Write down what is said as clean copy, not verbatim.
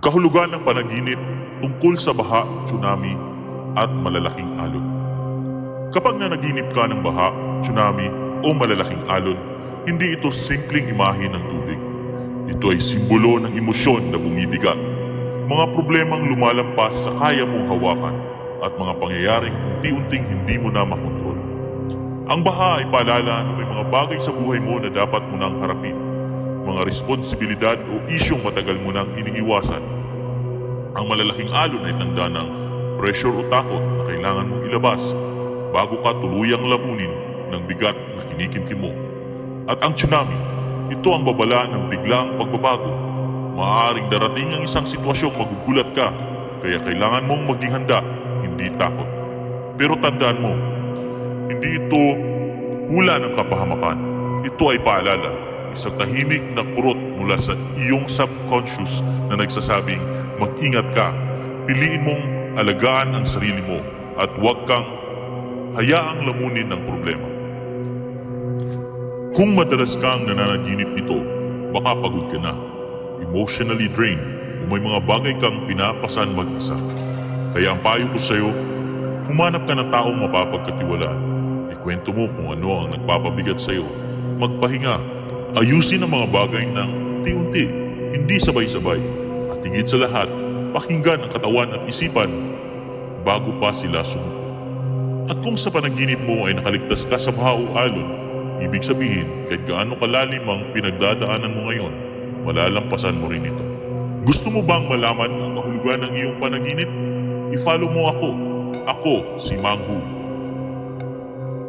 Kahulugan ng panaginip tungkol sa baha, tsunami at malalaking alon. Kapag nanaginip ka ng baha, tsunami o malalaking alon, hindi ito simpleng imahe ng tubig. Ito ay simbolo ng emosyon na bumibigat, mga problemang lumalampas sa kaya mong hawakan at mga pangyayaring unti-unting hindi mo na makontrol. Ang baha ay paalala na may mga bagay sa buhay mo na dapat mo nang harapin, mga responsibilidad o isyong matagal mo nang iniiwasan. Ang malalaking alon ay tanda ng pressure o takot na kailangan mong ilabas bago ka tuluyang lamunin ng bigat na kinikimkim mo. At ang tsunami, ito ang babala ng biglaang pagbabago. Maaaring darating ang isang sitwasyong magugulat ka, kaya kailangan mong maging handa, hindi takot. Pero tandaan mo, hindi ito hula ng kapahamakan. Ito ay paalala, isang tahimik na kurot mula sa iyong subconscious na nagsasabing, mag-ingat ka, piliin mong alagaan ang sarili mo at huwag kang hayaang lamunin ng problema. Kung madalas kang nananaginip nito, baka pagod ka na, emotionally drained, o may mga bagay kang pinapasan mag-isa. Kaya ang payo ko sa'yo, humanap ka ng taong mapapagkatiwalaan. Ikwento mo kung ano ang nagpapabigat sa'yo. Magpahinga, ayusin ang mga bagay ng unti-unti, hindi sabay-sabay. At higit sa lahat, pakinggan ang katawan at isipan bago pa sila sumuko. At kung sa panaginip mo ay nakaligtas ka sa baha o alon, ibig sabihin kahit gaano kalalim ang pinagdadaanan mo ngayon, malalampasan mo rin ito. Gusto mo bang malaman ang kahulugan ng iyong panaginip? I-follow mo ako. Ako si Mang Hu.